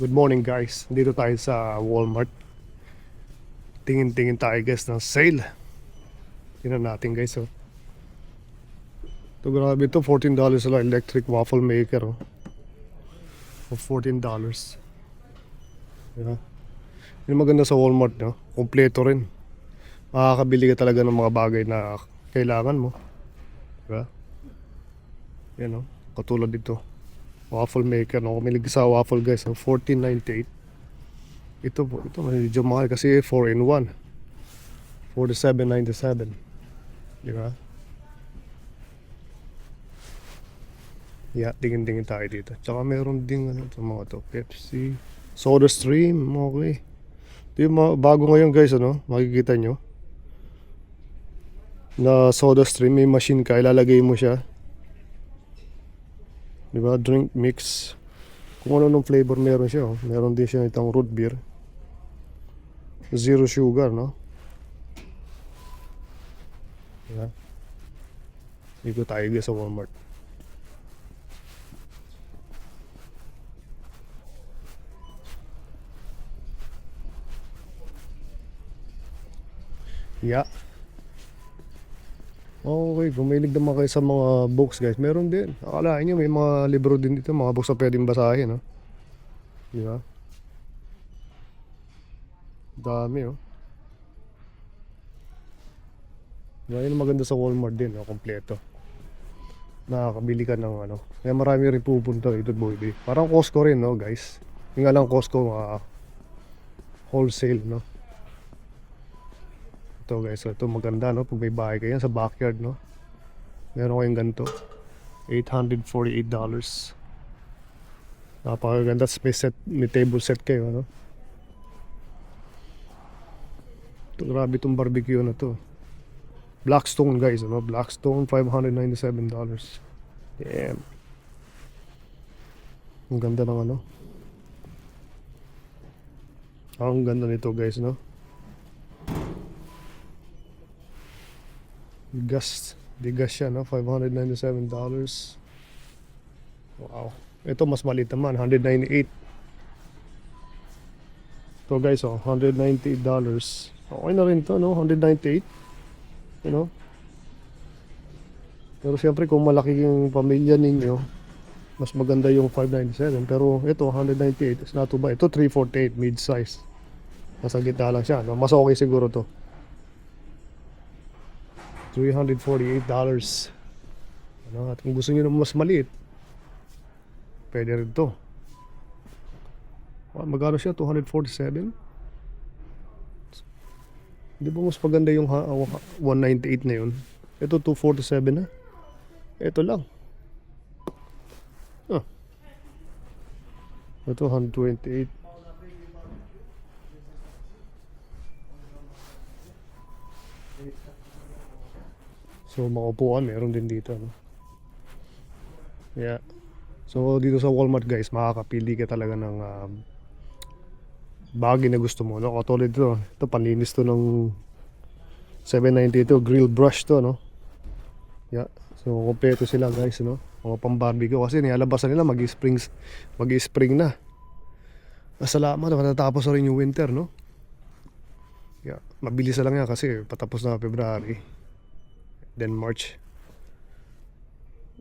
Good morning guys. Dito tayo sa Walmart. Tingin-tingin tayo guys ng sale. Tingnan natin guys oh. Ito grabe ito, $14 lang electric waffle maker oh. For $14. Yeah. Yung maganda sa Walmart no, kompleto rin. Makakabili ka talaga ng mga bagay na kailangan mo. Diba? Yan oh, katulad dito. Waffle maker no, kumilig sa waffle guys, oh, $14.98. Ito medyo mahal kasi 4-in-1. $47.97. Diba? Yeah, tingin-tingin tayo dito. Tsaka meron ding ano, ito mga to, Pepsi, Soda Stream, okay. Ito yung bago ngayon guys, ano, makikita nyo. Na Soda Stream, may machine ka, ilalagay mo siya. Diba, drink mix. Kung ano nung flavor meron siya, oh. Meron din siya itong root beer. Zero sugar, no? Diba? Dito tayo guys sa Walmart. Yeah. Okay, kung mahilig naman kayo sa mga books guys, meron din. Akalain nyo may mga libro din dito, mga books na pwedeng basahin, no? Di ba? Dami, oh. Diba, yun ang maganda sa Walmart din, no? Kompleto. Nakakabili ka ng ano. Kaya marami rin pupunta dito, boy. Parang Costco rin, no, guys? Yung nga lang Costco, wholesale, no? Ito guys, so ito maganda no, pag may bahay kayo sa backyard no. Meron kayong ganito, $848. Napakaganda, may set, may table set kayo no. Ito grabe itong barbecue na to. Blackstone guys, ano? Blackstone, $597. Damn. Ang ganda ng ano. Ang ganda nito guys no. Digas siya no, $597. Wow. Ito mas maliit naman, $198. Ito guys oh, $198. Okay na rin to no, $198. You know? Pero siyempre kung malaki yung pamilya ninyo, mas maganda yung $597. Pero ito, $198 is not too bad. Ito, $348, mid-size. Nasa gitna lang siya. No? Mas okay siguro to. $348. Ano? At kung gusto nyo naman mas maliit, pwede rin to. Magkano siya? $247? Di ba mas maganda yung 198 na yun? Ito, $247 na. Ito lang. Ito, $128. So, makaupuan, meron din dito. No? Yeah. So, dito sa Walmart guys, makakapili ka talaga ng bagay na gusto mo. No? Katulad ito, ito panlinis to ng $7.90 ito, grill brush to, no? Yeah. So, kompleto sila guys, no? Mga pang-barbecue kasi nilalabasan nila mag-spring na. Salamat, matatapos na rin yung winter, no? Yeah. Mabilis na lang yan kasi patapos na February. Then March.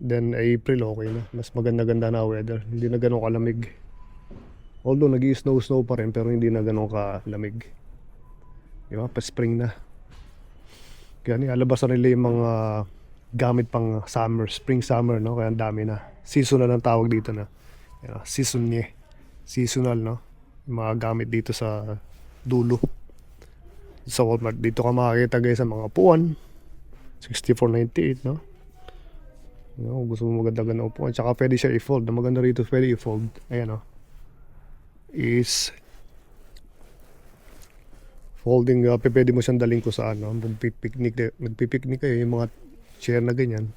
Then April okay na. Mas maganda-ganda na weather. Hindi na ganun kalamig. Although nag-i-snow pa rin pero hindi na ganun kalamig. Diba? Pa-spring na. Kaya nilalabas na nila yung mga gamit pang summer, spring summer no. Kaya ang dami na. Seasonal ang tawag dito na. Diba? Seasonal no. Yung mga gamit dito sa dulo. Sa Walmart. Dito ka makakita guys sa mga upuan. $64.98 no. No, gusto mo maganda-ganda upuan. Tsaka pwede siya i-fold. Ang maganda rito pwede i-fold. Ayan o. Is folding. Pwede mo siyang daling ko saan. No? Magpipiknik kayo. Yung mga chair na ganyan.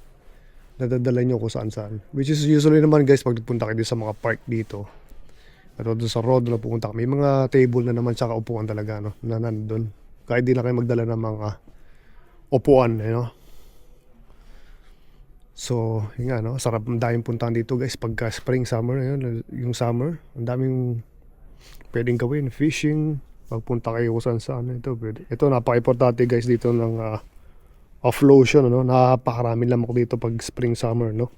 Nadadala nyo ko saan-saan. Which is usually naman guys pag punta kayo sa mga park dito. Pero doon sa road na pupunta ka. May mga table na naman tsaka upuan talaga. No? Na nandun. Kahit di na kayo magdala ng mga upuan, you know? So, yun nga, no? Sarap ang daming puntahan dito guys pagka spring, summer, yun, yung summer, ang daming pwedeng gawin. Fishing, pagpunta kayo kung saan ito pwede. Ito napaka-importante guys dito ng off lotion, ano? Napakaraming lamok dito pag spring summer, no?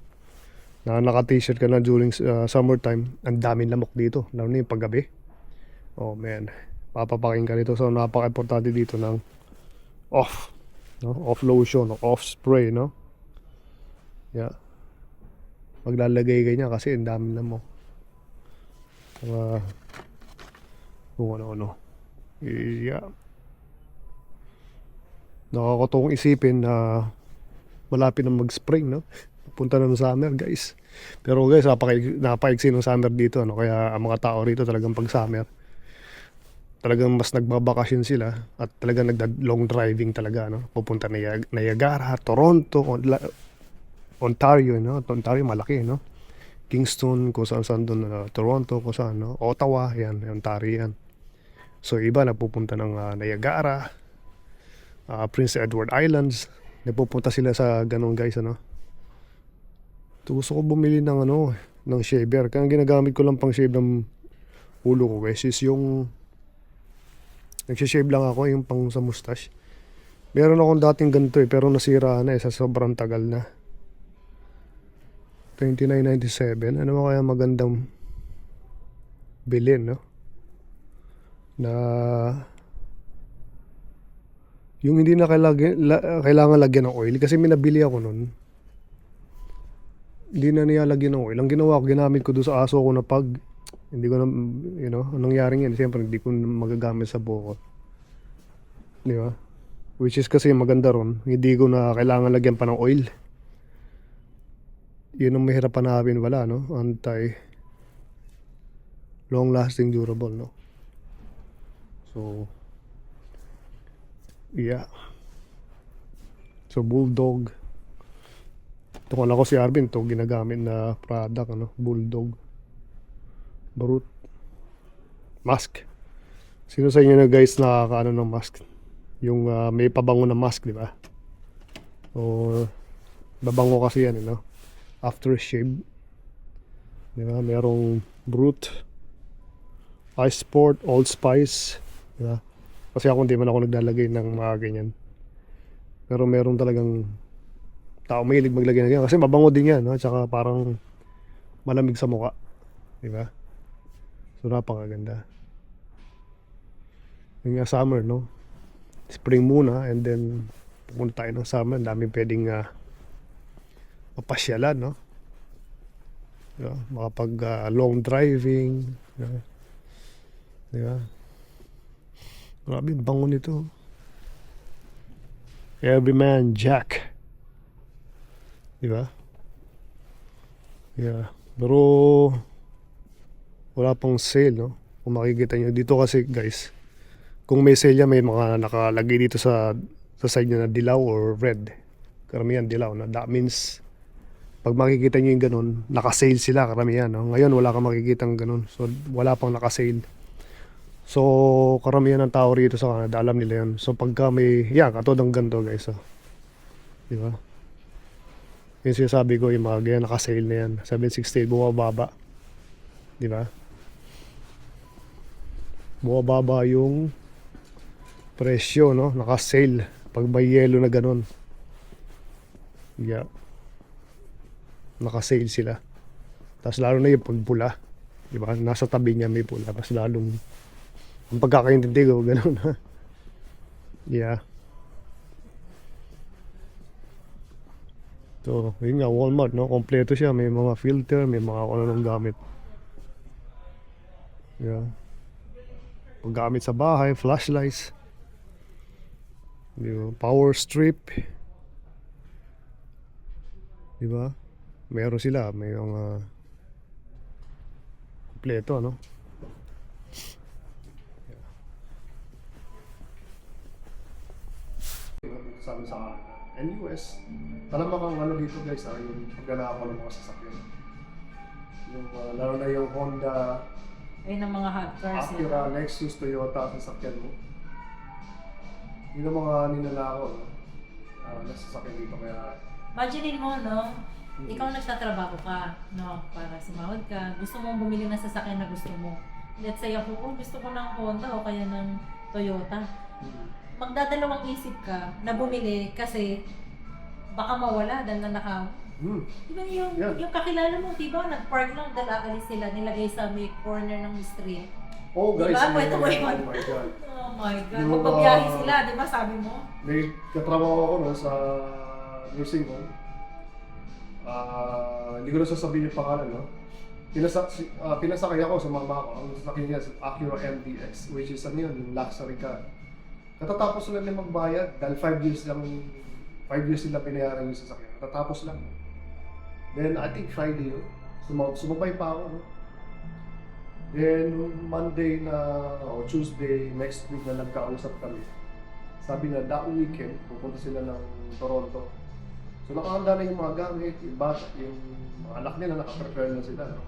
Na naka-t-shirt ka na during summertime, ang daming lamok dito, lalo na yung paggabi. Oh man, papapaking ka dito. So napaka-importante dito ng off, no? Off lotion, off spray, no? Yeah. Maglalagay ka niya kasi ang daming lamok. Kung ano-ano. Yeah. Nakakatawang isipin na malapit na mag-spring, no? Punta na ng summer, guys. Pero guys, napakaiksi ng summer dito, no? Kaya ang mga tao rito talagang pag summer, talagang mas nagbabakasyon sila at talagang long driving talaga, no? Pupunta na Niagara, Toronto, Ontario, no? Ontario malaki, no? Kingston, kung saan doon, Toronto, kung saan, no? Ottawa, yan, Ontario yan. So iba nagpupunta ng Niagara, Prince Edward Islands, nagpupunta sila sa ganun guys, ano. Gusto ko bumili ng ng shaver. Kaya ang ginagamit ko lang pang shave ng ulo ko guys is yung nagsishave lang ako, yung pang sa mustache. Meron akong dating ganito pero nasira na sa sobrang tagal na. 29.97. Ano ba kaya magandang bilhin, no? Na yung hindi na kailangan lagyan ng oil kasi may nabili ako nun. Hindi na nilalagyan ng oil. Ang ginawa ko, ginamit ko doon sa aso ko na pag hindi ko na, anong nangyaring yan, siyempre hindi ko magagamit sa buhok ko. Di ba? Which is kasi maganda ron, hindi ko na kailangan lagyan pa ng oil. Yun ang mahirap hanapin, wala, no? Long lasting durable, no? So yeah. So Bulldog, tukon ako si Arvin, to ginagamit na product, ano? Bulldog Brut mask. Sino sa inyo na guys nakakaano ng mask? Yung may pabango na mask, di ba? O babango kasi yan, no? After shave, di ba? Merong Brut, Ice Sport, Old Spice, di ba? Kasi ako hindi man ako naglalagay ng mga ganyan. Pero meron talagang tao mahilig maglagay ng ganyan kasi mabango din yan, no? Tsaka parang malamig sa mukha, di ba? So napakaganda. Yung nga summer, no? Spring muna and then pupunta tayo ng summer. Ang daming pwedeng mapasyalan, no? Diba? Makapag long driving, diba? Diba? Grabe, bango nito. Everyman Jack, diba? Yeah. Pero wala pang sale, no? Kung makikita nyo dito kasi guys, kung may sale yan, may mga nakalagay dito sa side nyo na dilaw or red. Karamihan dilaw, no? That means pag makikita nyo yung ganun, naka-sale sila karamihan, no? Ngayon wala kang makikita ng ganun, so wala pang naka-sale. So karamihan ng tao rito sa Canada, alam nila yun. So pagka may, yan, katulad ng ganito guys, di ba? Yung sinasabi ko, yung mga ganyan, naka-sale na yan, 768, bumababa, di ba? Bumababa yung presyo, no? Naka-sale pag may yellow na ganun. Yeah. Naka-sale sila. Tapos lalo na yung pagpula, di ba? Nasa tabi niya may pula, mas lalong ang pagkakaintindi ko, ganun. Yeah. So, yun nga, Walmart, no? Kompleto siya. May mga filter, may mga kung anong gamit. Yeah. Paggamit sa bahay, flashlights. Diba? Power strip. Diba? Meron sila. May mga kompleto, no? Sabi sa NUS, alam mo kung ano dito guys, yung pagganako ng mga sasakyan. Yung lalo na yung Honda, ay ng mga hot cars. Acura, Lexus, Toyota, sasakyan mo. Yun ang mga ninanako, no? Nasasakyan dito kaya. Imagine mo, no? Ikaw nagtatrabaho ka, no? Para sumahod ka. Gusto mong bumili ng sasakyan na gusto mo. let's say ako, oh, gusto ko ng Honda o kaya ng Toyota. Magdadalawang isip ka na bumili kasi baka mawala dahil na naka... Diba yung, Yeah. yung kakilala mo, diba, nag-park lang dahil aalis sila, nilagay sa may corner ng street. Oh guys, Diba? Kwento mo yun. oh my God. Oh my God. Yung, Magbabiyahe sila, diba sabi mo? May katrabaho ako no, sa nursing home. Hindi ko na sasabihin yung pangalan, no? Pinasakay ako sa mama ko. Ang sasakyan niya sa Acura MDX, which is ano yun, yung luxury car. Katatapos lang nila magbayad dahil 5 years sila pinayaran yung sasakyan. Katatapos lang. Then I think Friday yun, sumabay pa ako. No? Then Monday o Tuesday next week na nagkausap kami. Sabi na that weekend, pupunta sila ng Toronto. So nakahanda na yung mga gamit, yung bata, yung mga anak nila, nakaprepare na sila. No?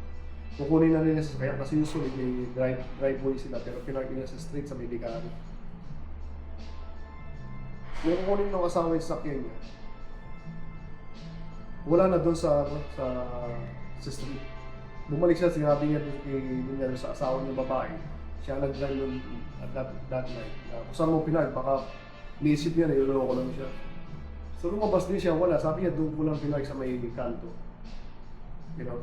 Kukunin na nila sa sasakyan kasi usually may driveway sila pero pinark nila sa street sa Medicare. Yung kukunin ng asawa yung sasakyan niya, wala na doon sa street. Bumalik siya, sinabi niya doon sa asawa ng babae. Siya nag-drive nun at that night. Kung saan mo pinag, baka niisip niya na iloloko lang siya. So lumabas din siya, wala. Sabi niya doon ko lang pinag sa may kanto. You know?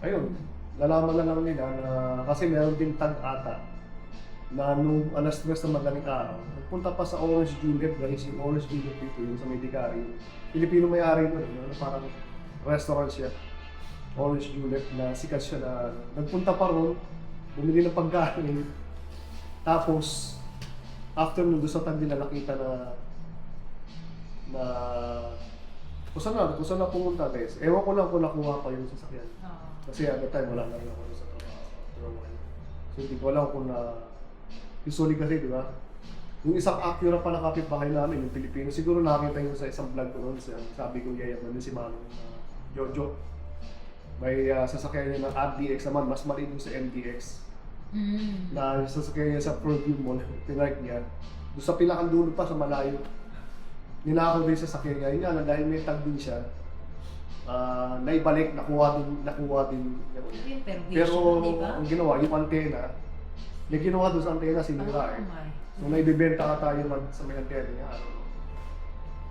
Ayun, nalaman na lang nila na kasi meron din tag-ata na nung alas 3 na madaling araw, nagpunta pa sa Orange Julep, guys, yung Orange Julep dito, yung sa Medicare. Filipino may-ari nun, no? Parang restaurant siya. Orange Julep na sikat siya na nagpunta pa ron, bumili ng pagkain. Tapos, after nun doon sa tag nila nakita na kung saan na pumunta guys. Ewan ko lang kung nakuha pa yung sasakyan. Kasi at the time wala na rin ako sa trabaho. So hindi ko alam kung usually kasi, di ba? Yung isang Acura pa na kapitbahay namin, yung Pilipino, siguro nakita yun sa isang vlog ko noon. Sabi ko, yayaman din si Manong Jojo. May sasakyan niya ng RDX naman, mas maliit yung sa MDX. Na sasakyan niya sa Perfume Mall, pinark niya. Doon sa pinakadulo pa, sa malayo. Ninakaw din sa sasakyan niya. Yun nga, dahil may tag din siya, naibalik, nakuha din. Pero ang ginawa, yung antena, may ginawa doon sa antena, sinira eh. So naibibenta ka tayo sa may antena niya.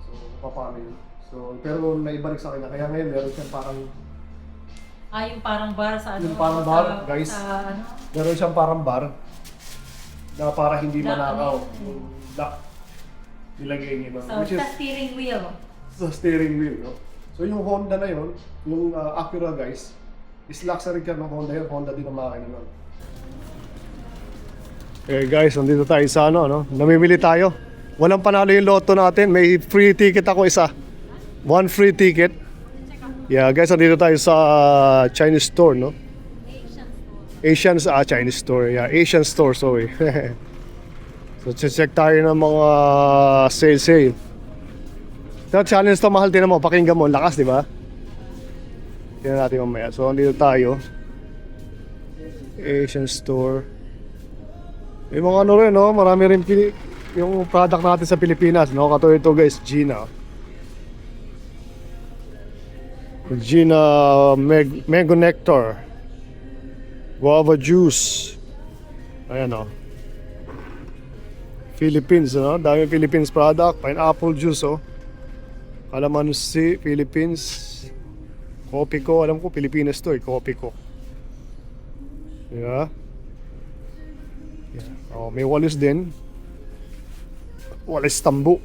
So, paano yun? So, pero naibalik sa kanya. Kaya ngayon, meron siyang parang yung parang bar sa ano? Yung parang bar, guys. Sa ano? Meron siyang parang bar na para hindi Lock, manakaw. ano? Yung lock. Nilagay niya nun. So, sa steering wheel. Sa steering wheel, no? So yung Honda na yun, yung Acura guys, is luxury car ng Honda yun. Honda din ang makina nun. Okay guys, nandito tayo sa no? Namimili tayo. Walang panalo yung loto natin. May free ticket ako isa. 1 free ticket. Yeah, guys, nandito tayo sa Chinese store, no? Chinese store. Yeah, Asian store, sorry. So, check tayo ng mga sale. So, challenge to, mahal din mo. Pakinggan mo, lakas, di ba? Tingnan natin mamaya. So, nandito tayo. Asian store. May mga ano rin, no? Marami rin yung product natin sa Pilipinas, no? Katulad ito, guys, Gina. Mango nectar, guava juice. Ayan o. Philippines, no? Dami Philippines product. Pineapple juice, oh. Calamansi, Philippines. Coffee ko, alam ko Pilipinas to eh. Coffee ko. Yeah. Oh, may walis din. Walis tambo.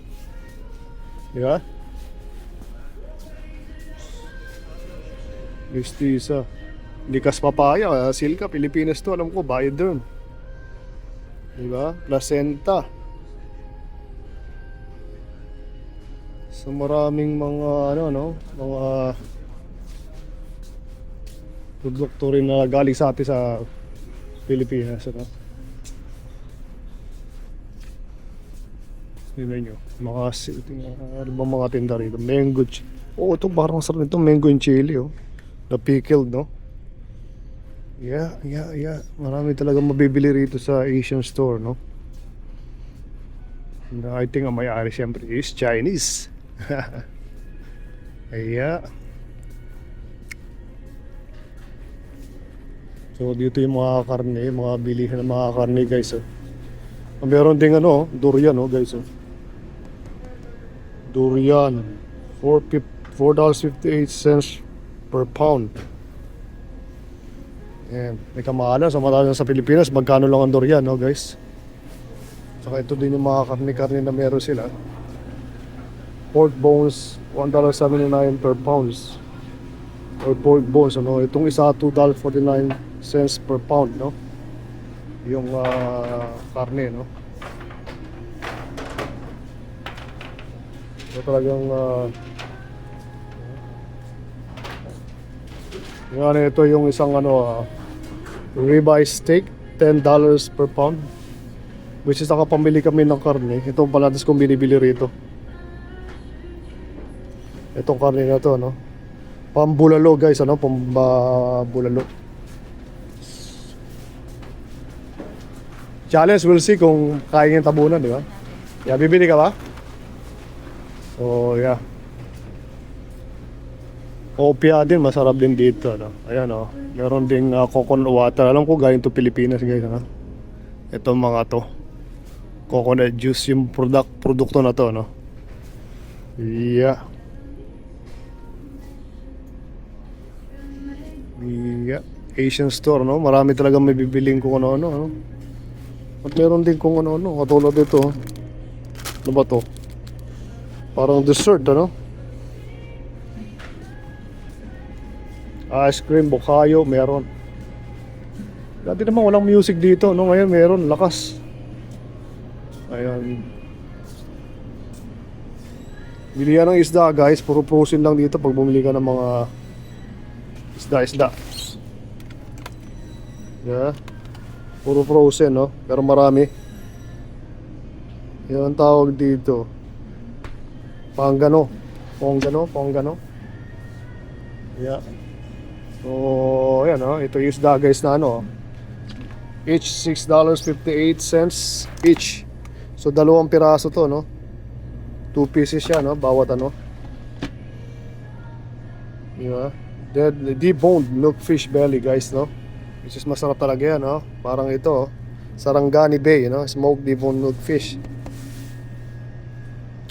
Yeah. Mestiza. Likas papaya, silka, Pilipinas to, alam ko, bayad doon. Diba? Placenta. So maraming mga mga produkto rin na galing sa atin sa Pilipinas, ano? Tingnan nyo, ano ba mga tinda rito? Mango, ito parang sarap nito, mango and chili, oh. Na pickled, no? Yeah. Marami talaga mabibili rito sa Asian store, no? And I think ang may-ari siyempre is Chinese. Yeah. So dito yung mga karne, mga bilihan ng mga karne guys. Oh. Meron ding ano, durian oh guys. Oh. Durian, $4.58 per pound. Ayan, may kamahalan sa matagal sa Pilipinas, magkano lang ang durian, no guys? Saka ito din yung mga karne-karne na meron sila. Pork bones, $1.79 per pounds. Or pork bones, ano? Itong isa, $2.49 per pound, no? Yung karne, no? So talagang yan, ito yung isang ano ribeye steak, $10 per pound. Which is nakapamili kami ng karne. Itong palatas kong binibili rito. Itong karne na to, no? Pambulalo guys, ano? Pambulalo. Challenge, we'll see kung kaya yung tabunan, di ba? Yeah, bibili ka ba? So, yeah. Opia din, masarap din dito, no? Ayan, oh. Meron ding coconut water. Alam ko galing to Pilipinas, guys, no? Ito mga to. Coconut juice, yung produkto na to, no? Yeah. Yeah. Asian store, no? Marami talagang may bibiling kung ano-ano, no? At meron din kung ano-ano. Katulad dito, oh. Ano ba to? Parang dessert, ano? Ice cream, bokayo, meron. Dati naman walang music dito, no? Ngayon meron, lakas. Ayan. Bili yan ng isda, guys. Puro frozen lang dito pag bumili ka ng mga isda. Yeah. Puro frozen, no? Pero marami. Yan ang tawag dito. Ponggano. Yeah. So, ayan, no? Ito yung isda, guys, na ano. Each $6.58 each. So, 2 piraso to, no? 2 pieces siya, no? Bawat ano. Yeah. Deboned milk fish belly, guys, no? Which is masarap talaga yan, no? Parang ito, Sarangani Bay, no? Smoked deboned milk fish.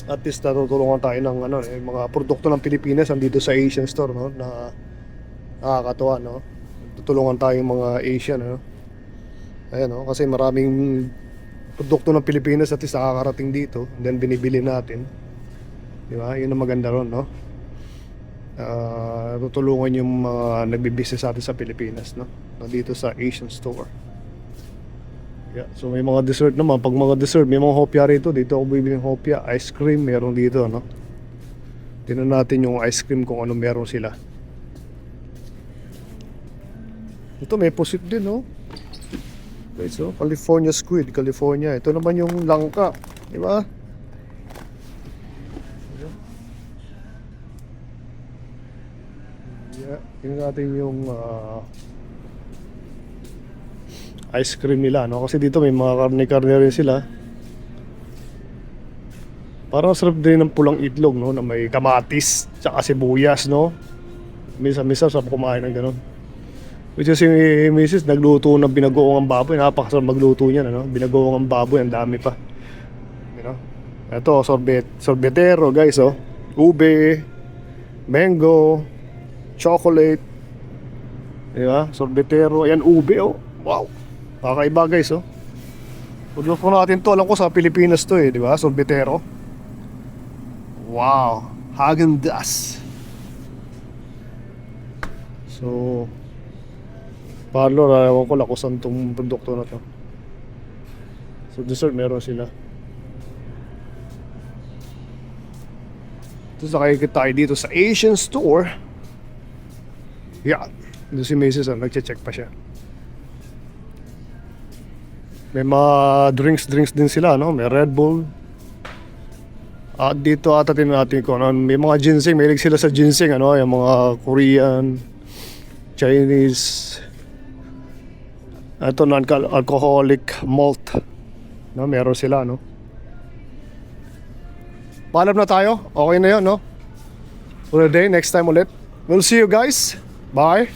At least natutulungan tayo ng ano, mga produkto ng Pilipinas andito sa Asian store, no? Na nakakatuwa, no? Tutulungan tayong mga Asian, no? Ayan, no? Kasi maraming produkto ng Pilipinas at least nakakarating dito, then binibili natin, di ba? Yun ang maganda ron, no? Tutulungan yung mga nagbi-business natin sa Pilipinas, no? Dito sa Asian store. Yeah. So may mga dessert naman. Pag mga dessert, may mga hopya rito. Dito ako bibili ng hopya. Ice cream meron dito, no? Tingnan natin yung ice cream kung ano meron sila. Ito may pusit din, no? Okay, so California squid, California. Ito naman yung langka, di ba? Yeah, tingnan natin yung ice cream nila, no? Kasi dito may mga karne-karne rin sila. Parang sarap din ng pulang itlog, no? Na may kamatis, tsaka sibuyas, no? Misa-misa sarap kumain ng ganun. Which is si Mrs. nagluto ng binagoong baboy. Napakasarap magluto niyan, ano? Binagoong baboy, ang dami pa. You know? Ito, sorbetero, guys, oh. Ube, mango, chocolate. Diba? Sorbetero. Ayan, ube, oh. Wow! Kakaiba, guys, oh. Pagluto natin to, alam ko sa Pilipinas to, di ba? Sorbetero. Wow! Häagen-Dazs. So, parlor, ewan ko lang kung saan tong produkto na to. So, dessert meron sila. Tapos nakikita tayo dito sa Asian store. Yeah. Dito si Mrs. nagche-check pa siya. May mga drinks din sila, no? May Red Bull. At dito ata natin ko, ano? May mga ginseng, may sila sa ginseng, ano? Yung mga Korean, Chinese. Ito non-alcoholic malt. No, meron sila, no? Paalam na tayo. Okay na 'yon, no? For the day, next time ulit. We'll see you guys. Bye.